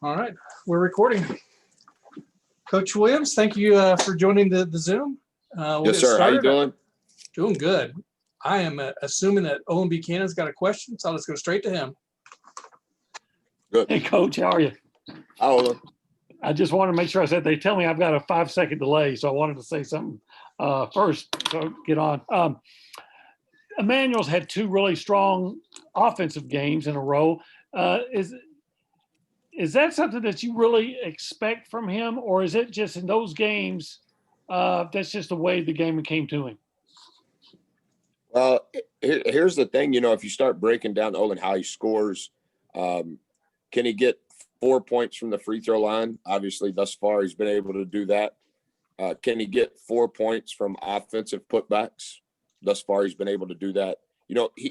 All right, we're recording. Coach Williams, thank you for joining the Zoom. Yes, sir. How you doing? Doing good. I am assuming that Owen Buchanan's got a question, so I'll just go straight to him. Good. Hey, Coach, how are you? Hi, Owen. I just wanted to make sure I said they tell me I've got a 5-second delay, so I wanted to say something first. So get on. Emmanuel's had 2 really strong offensive games in a row. Is that something that you really expect from him, or is it just in those games that's just the way the game came to him? Well, here's the thing. If you start breaking down Olin how he scores, can he get 4 points from the free throw line? Obviously, thus far, he's been able to do that. Can he get 4 points from offensive putbacks? Thus far, he's been able to do that.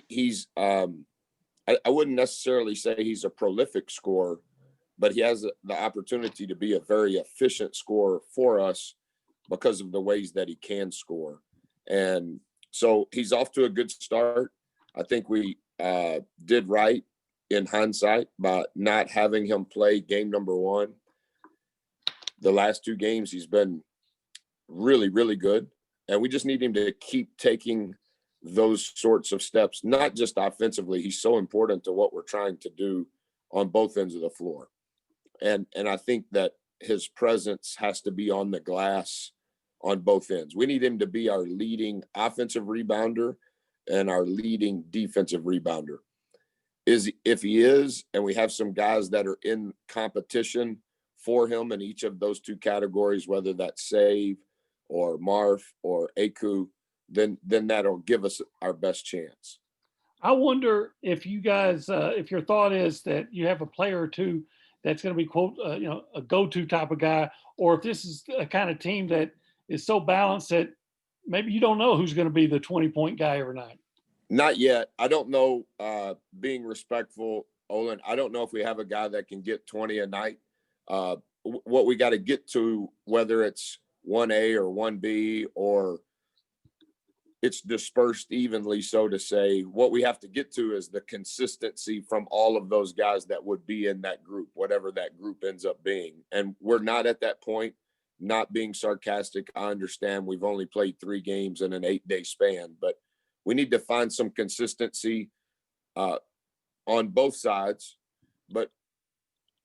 He's I wouldn't necessarily say he's a prolific scorer, but he has the opportunity to be a very efficient scorer for us because of the ways that he can score. And so he's off to a good start. I think we did right in hindsight by not having him play game number 1. The last 2 games, he's been really, really good. And we just need him to keep taking those sorts of steps, not just offensively. He's so important to what we're trying to do on both ends of the floor. And I think that his presence has to be on the glass on both ends. We need him to be our leading offensive rebounder and our leading defensive rebounder. If he is, and we have some guys that are in competition for him in each of those 2 categories, whether that's Save or Marf or Aku, then that'll give us our best chance. I wonder if you guys, if your thought is that you have a player or 2 that's going to be, quote, a go-to type of guy, or if this is a kind of team that is so balanced that maybe you don't know who's going to be the 20-point guy every night. Not yet. I don't know, being respectful, Olin, I don't know if we have a guy that can get 20 a night. What we got to get to, whether it's 1A or 1B or it's dispersed evenly, so to say, what we have to get to is the consistency from all of those guys that would be in that group, whatever that group ends up being. And we're not at that point. Not being sarcastic, I understand we've only played 3 games in an 8-day span, but we need to find some consistency on both sides. But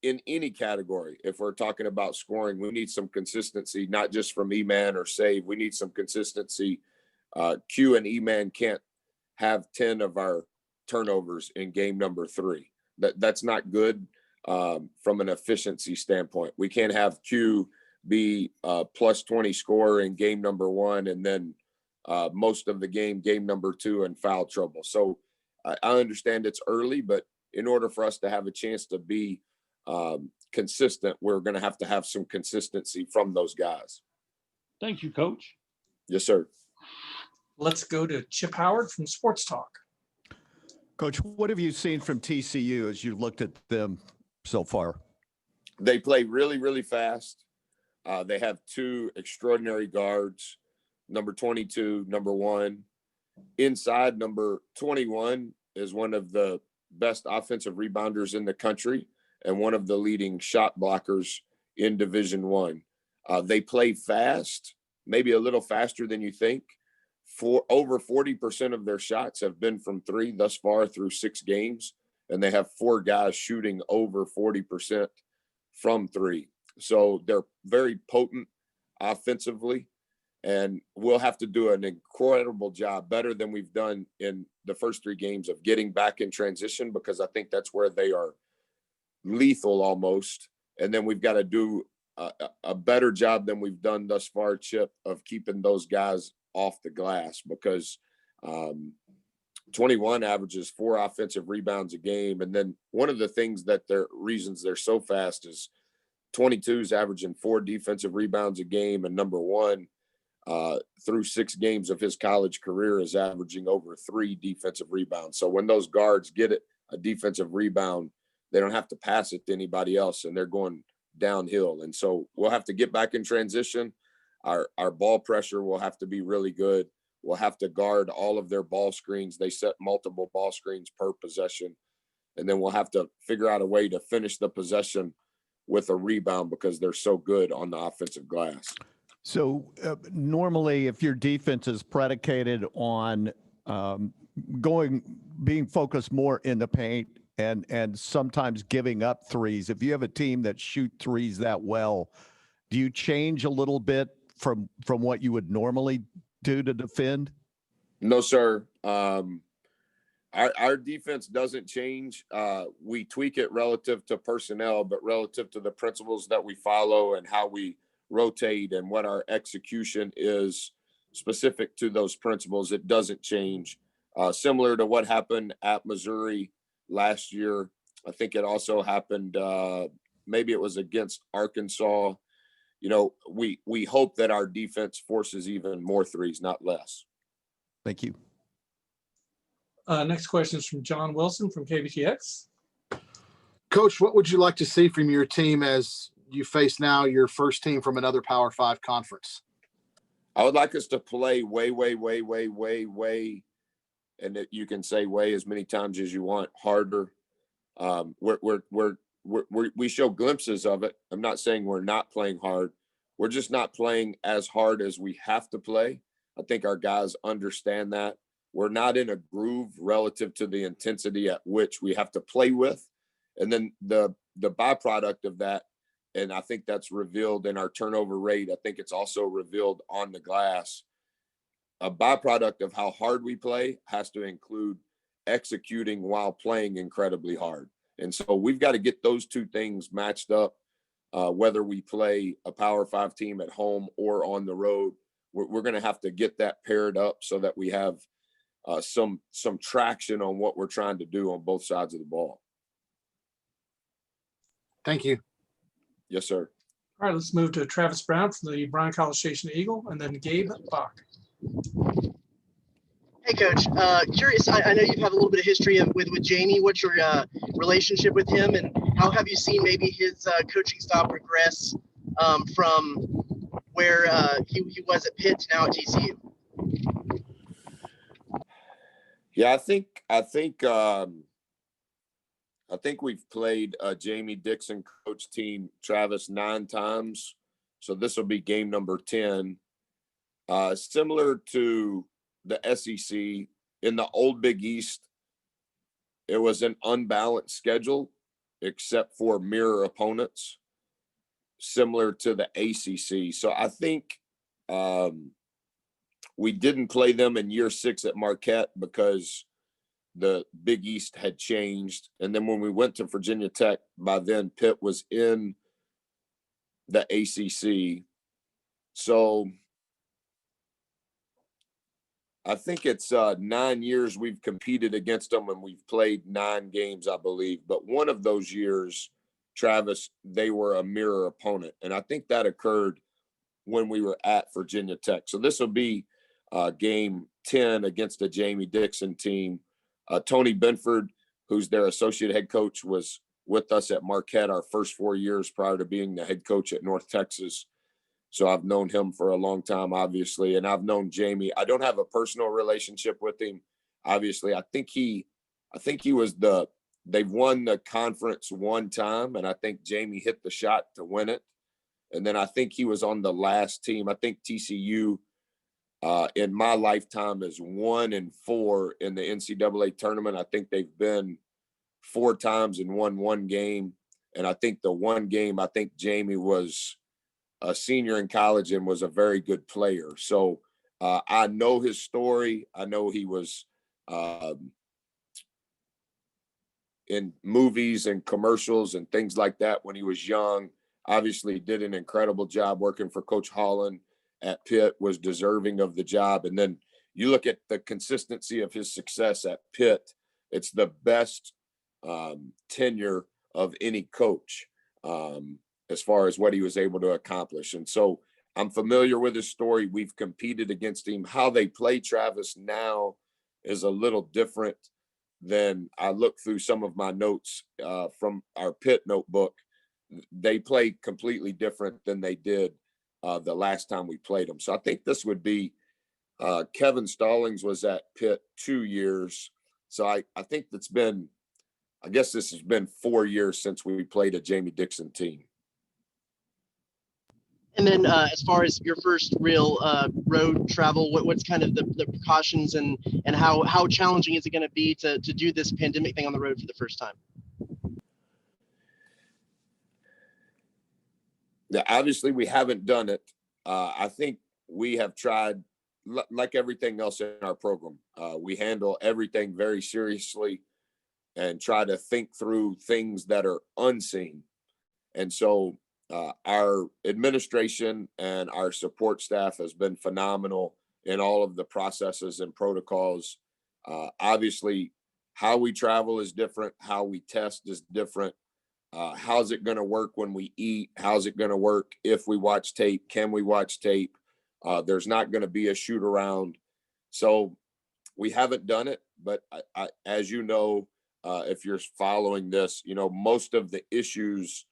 in any category, if we're talking about scoring, we need some consistency, not just from E-Man or Save. We need some consistency. Q and E-Man can't have 10 of our turnovers in game number 3. That's not good from an efficiency standpoint. We can't have Q be plus 20 scorer in game number 1 and then most of the game number 2 in foul trouble. So I understand it's early, but in order for us to have a chance to be consistent, we're going to have some consistency from those guys. Thank you, Coach. Yes, sir. Let's go to Chip Howard from Sports Talk. Coach, what have you seen from TCU as you looked at them so far? They play really, really fast. They have 2 extraordinary guards, number 22, number 1. Inside, number 21 is one of the best offensive rebounders in the country and one of the leading shot blockers in Division I. They play fast, maybe a little faster than you think. For over 40% of their shots have been from 3 thus far through 6 games, and they have 4 guys shooting over 40% from 3. So they're very potent offensively, and we'll have to do an incredible job, better than we've done in the first 3 games, of getting back in transition, because I think that's where they are lethal almost. And then we've got to do a better job than we've done thus far, Chip, of keeping those guys off the glass, because 21 averages 4 offensive rebounds a game. And then one of the things that their reasons they're so fast is 22's averaging 4 defensive rebounds a game, and number 1 through 6 games of his college career is averaging over 3 defensive rebounds. So when those guards get it, a defensive rebound, they don't have to pass it to anybody else, and they're going downhill. And so we'll have to get back in transition. Our ball pressure will have to be really good. We'll have to guard all of their ball screens. They set multiple ball screens per possession. And then we'll have to figure out a way to finish the possession with a rebound because they're so good on the offensive glass. So normally, if your defense is predicated on being focused more in the paint and sometimes giving up threes, if you have a team that shoot threes that well, do you change a little bit from what you would normally do to defend? No, sir. Our defense doesn't change. We tweak it relative to personnel, but relative to the principles that we follow and how we rotate and what our execution is specific to those principles, it doesn't change. Similar to what happened at Missouri last year, I think it also happened, maybe it was against Arkansas. You know, we hope that our defense forces even more threes, not less. Thank you. Next question is from John Wilson from KBTX. Coach, what would you like to see from your team as you face now your first team from another Power 5 conference? I would like us to play way, and that you can say way as many times as you want, harder. We show glimpses of it. I'm not saying we're not playing hard. We're just not playing as hard as we have to play. I think our guys understand that. We're not in a groove relative to the intensity at which we have to play with. And then the byproduct of that, and I think that's revealed in our turnover rate. I think it's also revealed on the glass. A byproduct of how hard we play has to include executing while playing incredibly hard. And so we've got to get those two things matched up, whether we play a Power 5 team at home or on the road. We're going to have to get that paired up so that we have some traction on what we're trying to do on both sides of the ball. Thank you. Yes, sir. All right, let's move to Travis Brown from the Bryan College Station Eagle, and then Gabe Bach. Hey, Coach. Curious, I know you have a little bit of history with Jamie. What's your relationship with him, and how have you seen maybe his coaching style progress from where he was at Pitt to now at TCU? Yeah, I think we've played a Jamie Dixon coach team, Travis, 9 times. So this will be game number 10. Similar to the SEC, in the old Big East, it was an unbalanced schedule except for mirror opponents, similar to the ACC. So I think we didn't play them in year 6 at Marquette because the Big East had changed. And then when we went to Virginia Tech, by then Pitt was in the ACC. So I think it's 9 years we've competed against them, and we've played 9 games, I believe. But one of those years, Travis, they were a mirror opponent. And I think that occurred when we were at Virginia Tech. So this will be game 10 against the Jamie Dixon team. Tony Benford, who's their associate head coach, was with us at Marquette our first 4 years prior to being the head coach at North Texas. So I've known him for a long time, obviously, and I've known Jamie. I don't have a personal relationship with him, obviously. I think he was they've won the conference one time, and I think Jamie hit the shot to win it. And then I think he was on the last team. I think TCU in my lifetime is 1-4 in the NCAA tournament. I think they've been 4 times and won 1 game. And I think the one game, I think Jamie was a senior in college and was a very good player. So I know his story. I know he was in movies and commercials and things like that when he was young. Obviously did an incredible job working for Coach Holland at Pitt, was deserving of the job. And then you look at the consistency of his success at Pitt, it's the best tenure of any coach as far as what he was able to accomplish. And so I'm familiar with his story. We've competed against him. How they play Travis now is a little different than I look through some of my notes from our Pitt notebook. They play completely different than they did the last time we played them. So I think this would be Kevin Stallings was at Pitt 2 years. So I think I guess this has been 4 years since we played a Jamie Dixon team. And then as far as your first real road travel, what's kind of the precautions and how challenging is it going to be to do this pandemic thing on the road for the first time? Yeah, obviously we haven't done it. I think we have tried, like everything else in our program. We handle everything very seriously and try to think through things that are unseen. And so our administration and our support staff has been phenomenal in all of the processes and protocols. Obviously, how we travel is different. How we test is different. How's it going to work when we eat? How's it going to work if we watch tape? Can we watch tape? There's not going to be a shoot around. So we haven't done it, but I, as you know, if you're following this, you know, most of the issues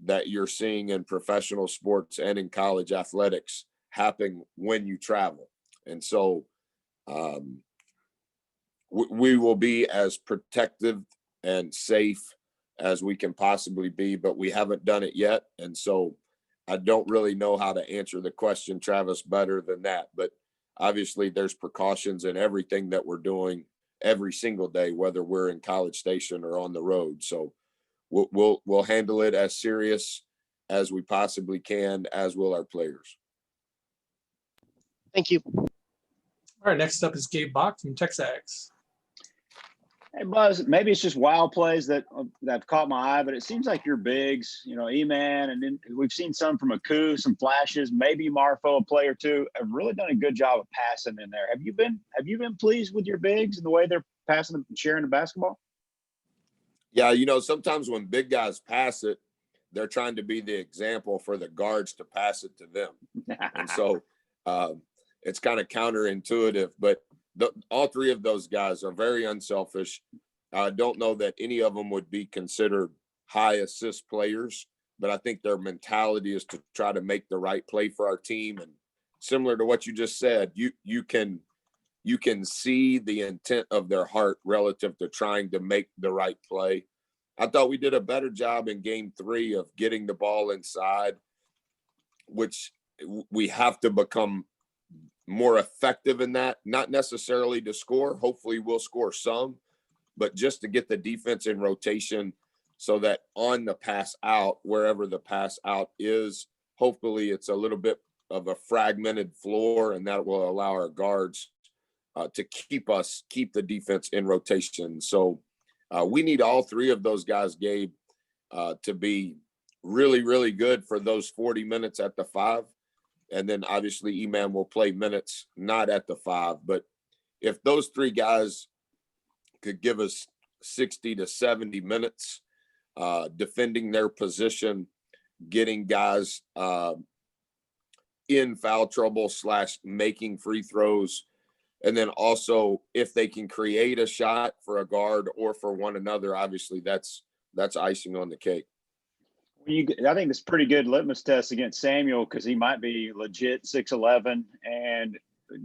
that you're seeing in professional sports and in college athletics happen when you travel. And so we will be as protective and safe as we can possibly be, but we haven't done it yet. And so I don't really know how to answer the question, Travis, better than that. But obviously there's precautions in everything that we're doing every single day, whether we're in College Station or on the road. So we'll handle it as serious as we possibly can, as will our players. Thank you. All right, next up is Gabe Bach from Texas. Hey, Buzz, maybe it's just wild plays that have caught my eye, but it seems like your bigs, you know, E-Man, and then we've seen some from Aku, some flashes, maybe Marfo, a play or two, have really done a good job of passing in there. Have you been pleased with your bigs and the way they're passing and sharing the basketball? Yeah, you know, sometimes when big guys pass it, they're trying to be the example for the guards to pass it to them. And so it's kind of counterintuitive, but all three of those guys are very unselfish. I don't know that any of them would be considered high assist players, but I think their mentality is to try to make the right play for our team. And similar to what you just said, you can see the intent of their heart relative to trying to make the right play. I thought we did a better job in game 3 of getting the ball inside, which we have to become more effective in that, not necessarily to score. Hopefully we'll score some, but just to get the defense in rotation so that on the pass out, wherever the pass out is, hopefully it's a little bit of a fragmented floor, and that will allow our guards to keep the defense in rotation. So we need all three of those guys, Gabe, to be really, really good for those 40 minutes at the 5. And then obviously E-Man will play minutes not at the 5. But if those three guys could give us 60 to 70 minutes defending their position, getting guys in foul trouble / making free throws, and then also if they can create a shot for a guard or for one another, obviously that's icing on the cake. I think it's a pretty good litmus test against Samuel because he might be legit 6'11". And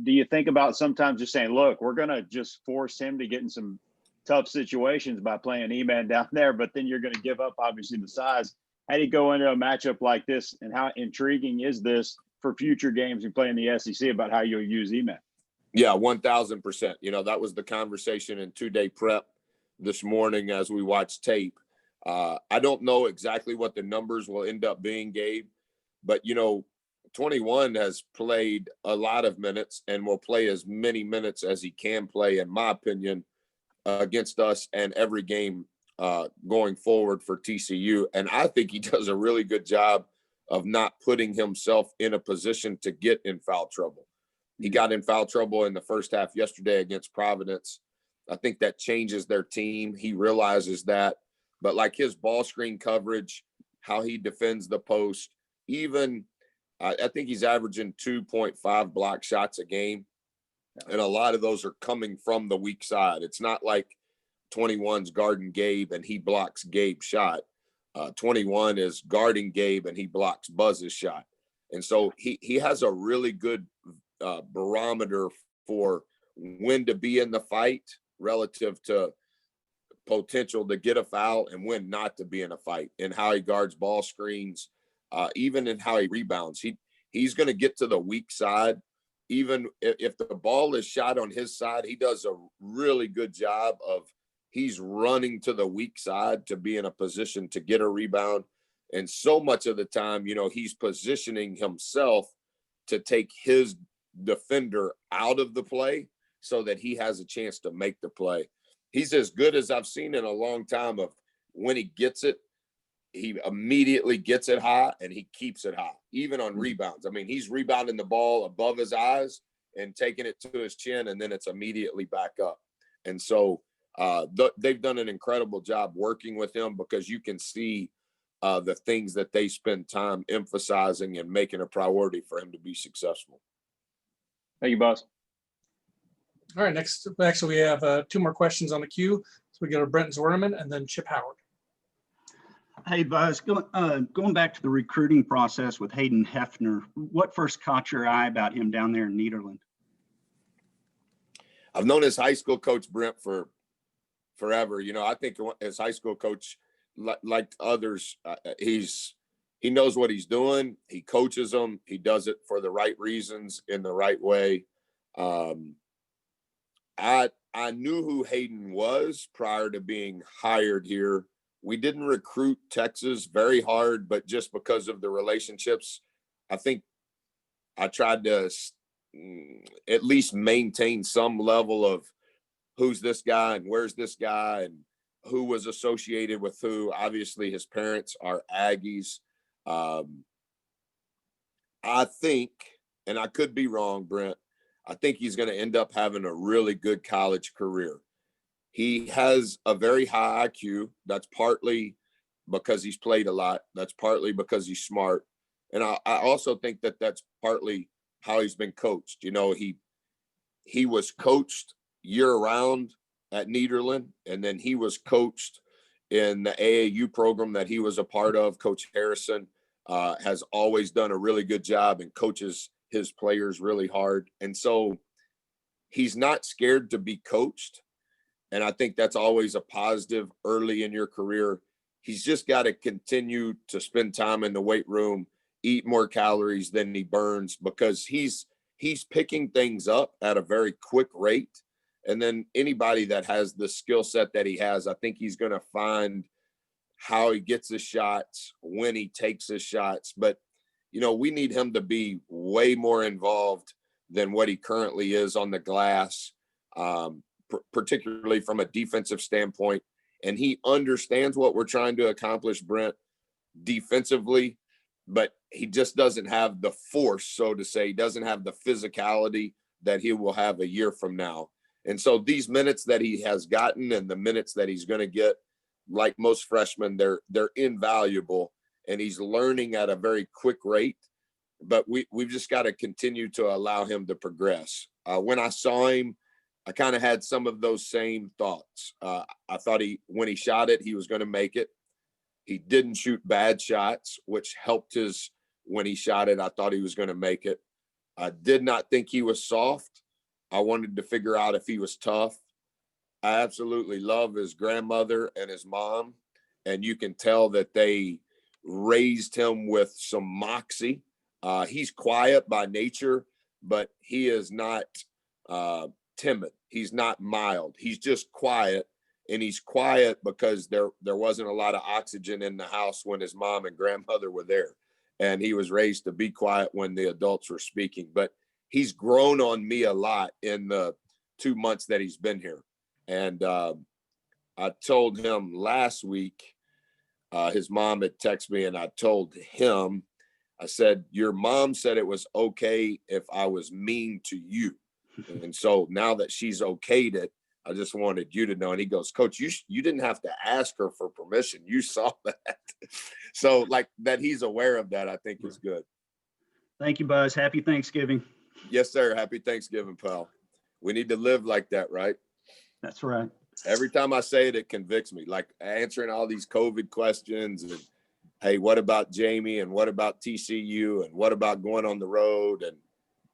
do you think about sometimes just saying, look, we're going to just force him to get in some tough situations by playing E-Man down there, but then you're going to give up, obviously, the size. How do you go into a matchup like this, and how intriguing is this for future games you play in the SEC about how you'll use E-Man? Yeah, 1,000%. You know, that was the conversation in 2-day prep this morning as we watched tape. I don't know exactly what the numbers will end up being, Gabe, but, you know, 21 has played a lot of minutes and will play as many minutes as he can play, in my opinion, against us and every game going forward for TCU. And I think he does a really good job of not putting himself in a position to get in foul trouble. He got in foul trouble in the first half yesterday against Providence. I think that changes their team. He realizes that. But like his ball screen coverage, how he defends the post, even I think he's averaging 2.5 block shots a game. And a lot of those are coming from the weak side. It's not like 21's guarding Gabe and he blocks Gabe's shot. 21 is guarding Gabe and he blocks Buzz's shot. And so he has a really good barometer for when to be in the fight relative to potential to get a foul and when not to be in a fight, and how he guards ball screens, even in how he rebounds. he's going to get to the weak side. Even if the ball is shot on his side, he does a really good job of he's running to the weak side to be in a position to get a rebound. And so much of the time, you know, he's positioning himself to take his defender out of the play so that he has a chance to make the play. He's as good as I've seen in a long time of when he gets it, he immediately gets it high and he keeps it high, even on rebounds. I mean, he's rebounding the ball above his eyes and taking it to his chin, and then it's immediately back up. And so they've done an incredible job working with him because you can see the things that they spend time emphasizing and making a priority for him to be successful. Thank you, boss. All right, next we have 2 more questions on the queue. So we go to Brent Zwerneman and then Chip Howard. Hey, Buzz, going back to the recruiting process with Hayden Hefner, what first caught your eye about him down there in Nederland? I've known his high school coach, Brent, for forever. You know, I think his high school coach, like others, he knows what he's doing. He coaches them. He does it for the right reasons in the right way. I knew who Hayden was prior to being hired here. We didn't recruit Texas very hard, but just because of the relationships, I think I tried to at least maintain some level of who's this guy and where's this guy and who was associated with who. Obviously, his parents are Aggies. I think, and I could be wrong, Brent, I think he's going to end up having a really good college career. He has a very high IQ. That's partly because he's played a lot. That's partly because he's smart. And I also think that that's partly how he's been coached. You know, he was coached year round at Nederland, and then he was coached in the AAU program that he was a part of. Coach Harrison has always done a really good job and coaches his players really hard. And so he's not scared to be coached. And I think that's always a positive early in your career. He's just got to continue to spend time in the weight room, eat more calories than he burns, because he's picking things up at a very quick rate. And then anybody that has the skill set that he has, I think he's going to find how he gets his shots, when he takes his shots. But, you know, we need him to be way more involved than what he currently is on the glass, particularly from a defensive standpoint. And he understands what we're trying to accomplish, Brent, defensively, but he just doesn't have the force, so to say. He doesn't have the physicality that he will have a year from now. And so these minutes that he has gotten and the minutes that he's going to get, like most freshmen, they're invaluable, and he's learning at a very quick rate. But we've just got to continue to allow him to progress. When I saw him, I kind of had some of those same thoughts. I thought when he shot it, he was going to make it. He didn't shoot bad shots, which helped when he shot it, I thought he was going to make it. I did not think he was soft. I wanted to figure out if he was tough. I absolutely love his grandmother and his mom, and you can tell that they raised him with some moxie. He's quiet by nature, but he is not timid. He's not mild. He's just quiet, and he's quiet because there wasn't a lot of oxygen in the house when his mom and grandmother were there, and he was raised to be quiet when the adults were speaking. But he's grown on me a lot in the 2 months that he's been here. And I told him last week, his mom had texted me, and I told him, I said, your mom said it was okay if I was mean to you. And so now that she's okayed it, I just wanted you to know. And he goes, Coach, you didn't have to ask her for permission. You saw that. So like that he's aware of that, I think is good. Thank you, Buzz. Happy Thanksgiving. Yes, sir. Happy Thanksgiving, pal. We need to live like that, right? That's right. Every time I say it, it convicts me. Like answering all these COVID questions and, hey, what about Jamie? And what about TCU? And what about going on the road? And,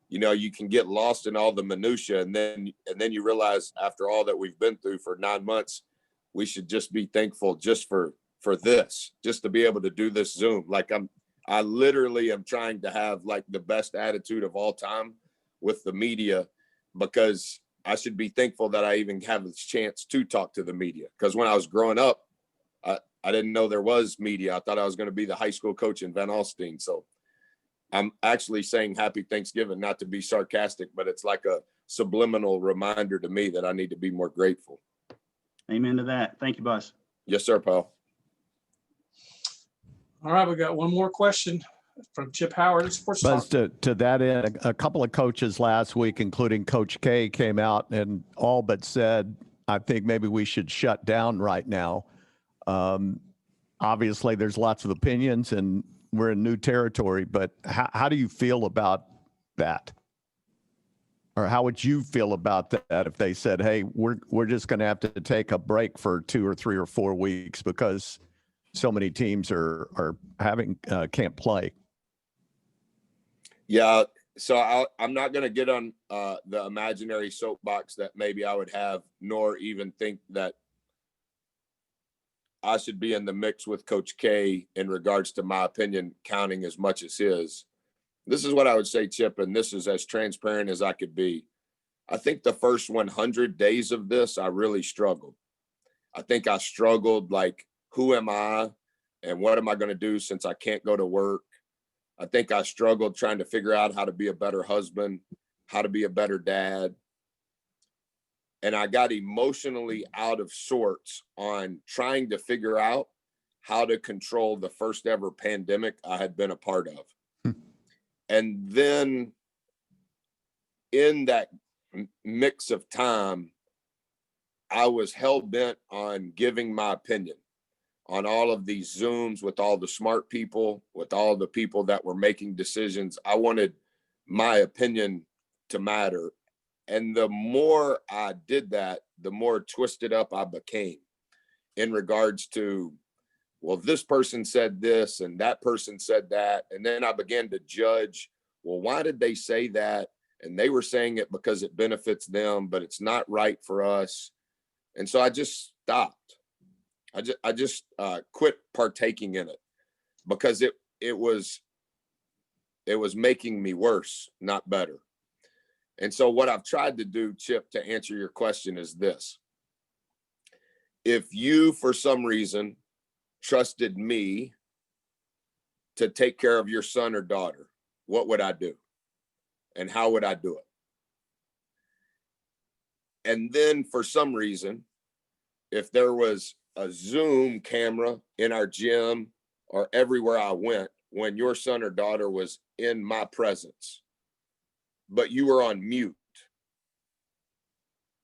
you know, you can get lost in all the minutia. And then you realize after all that we've been through for 9 months, we should just be thankful just for this, just to be able to do this Zoom. Like I literally am trying to have like the best attitude of all time with the media, because I should be thankful that I even have this chance to talk to the media. Because when I was growing up, I didn't know there was media. I thought I was going to be the high school coach in Van Alstyne. So I'm actually saying happy Thanksgiving, not to be sarcastic, but it's like a subliminal reminder to me that I need to be more grateful. Amen to that. Thank you, Buzz. Yes, sir, pal. All right, we got one more question from Chip Howard at Sports Buzz, Talk. to that end, a couple of coaches last week, including Coach K, came out and all but said, I think maybe we should shut down right now. Obviously, there's lots of opinions and we're in new territory, but how do you feel about that? Or how would you feel about that if they said, hey, we're just going to have to take a break for 2 or 3 or 4 weeks because so many teams are having can't play? Yeah. So I'm not going to get on the imaginary soapbox that maybe I would have, nor even think that I should be in the mix with Coach K in regards to my opinion counting as much as his. This is what I would say, Chip, and this is as transparent as I could be. I think the first 100 days of this, I really struggled. I think I struggled like, who am I and what am I going to do since I can't go to work? I think I struggled trying to figure out how to be a better husband, how to be a better dad. And I got emotionally out of sorts on trying to figure out how to control the first ever pandemic I had been a part of. And then in that mix of time, I was hell bent on giving my opinion on all of these Zooms with all the smart people, with all the people that were making decisions. I wanted my opinion to matter. And the more I did that, the more twisted up I became in regards to, well, this person said this and that person said that. And then I began to judge, well, why did they say that? And they were saying it because it benefits them, but it's not right for us. And so I just stopped. I just quit partaking in it because it was making me worse, not better. And so what I've tried to do, Chip, to answer your question is this. If you, for some reason, trusted me to take care of your son or daughter, what would I do? And how would I do it? And then for some reason, if there was a Zoom camera in our gym or everywhere I went when your son or daughter was in my presence, but you were on mute,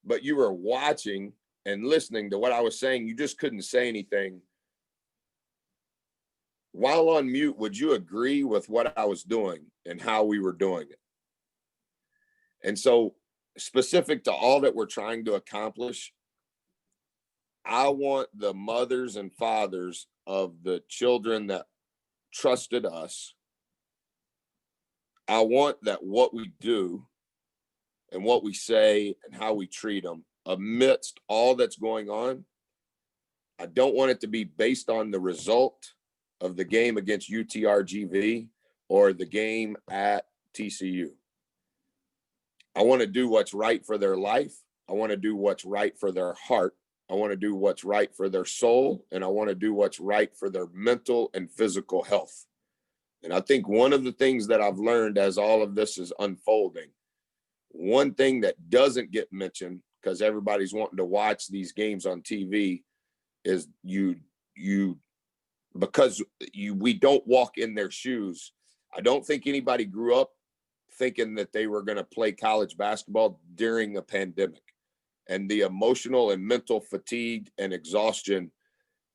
but you were watching and listening to what I was saying, you just couldn't say anything. While on mute, would you agree with what I was doing and how we were doing it? And so specific to all that we're trying to accomplish, I want the mothers and fathers of the children that trusted us. I want that what we do and what we say and how we treat them amidst all that's going on, I don't want it to be based on the result of the game against UTRGV or the game at TCU. I want to do what's right for their life. I want to do what's right for their heart. I want to do what's right for their soul. And I want to do what's right for their mental and physical health. And I think one of the things that I've learned as all of this is unfolding, one thing that doesn't get mentioned because everybody's wanting to watch these games on TV is we don't walk in their shoes. I don't think anybody grew up thinking that they were going to play college basketball during a pandemic, and the emotional and mental fatigue and exhaustion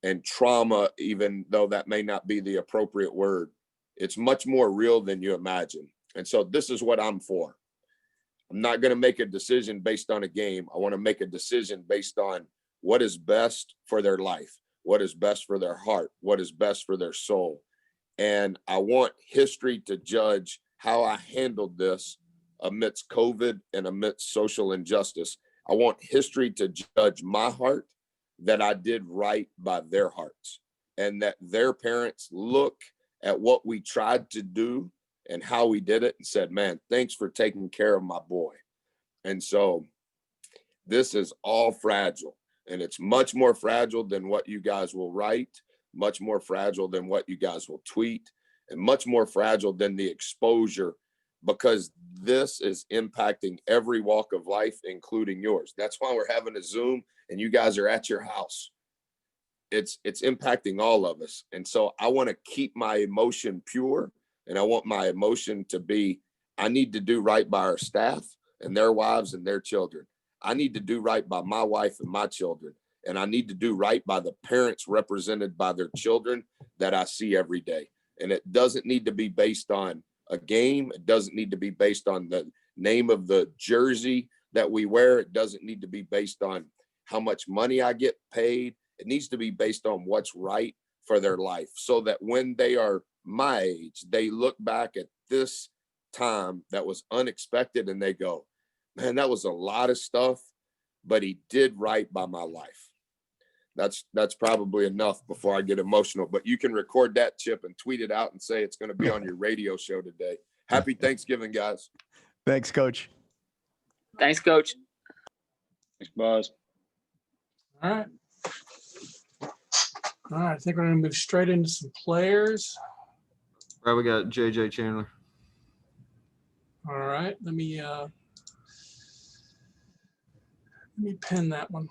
and trauma, even though that may not be the appropriate word, it's much more real than you imagine. And so this is what I'm for. I'm not going to make a decision based on a game. I want to make a decision based on what is best for their life, what is best for their heart, what is best for their soul. And I want history to judge how I handled this amidst COVID and amidst social injustice. I want history to judge my heart that I did right by their hearts, and that their parents look at what we tried to do and how we did it and said, man, thanks for taking care of my boy. And so this is all fragile, and it's much more fragile than what you guys will write, much more fragile than what you guys will tweet, and much more fragile than the exposure, because this is impacting every walk of life, including yours. That's why we're having a Zoom and you guys are at your house. It's impacting all of us. And so I want to keep my emotion pure, and I want my emotion to be, I need to do right by our staff and their wives and their children. I need to do right by my wife and my children. And I need to do right by the parents represented by their children that I see every day. And it doesn't need to be based on a game. It doesn't need to be based on the name of the jersey that we wear. It doesn't need to be based on how much money I get paid. It needs to be based on what's right for their life, so that when they are my age, they look back at this time that was unexpected and they go, man, that was a lot of stuff, but he did right by my life. That's probably enough before I get emotional, but you can record that, Chip, and tweet it out and say it's going to be on your radio show today. Happy Thanksgiving, guys. Thanks, Coach. Thanks, Coach. Thanks, Buzz. All right. All right, I think we're going to move straight into some players. All right, we got JJ Chandler. All right, let me pin that one.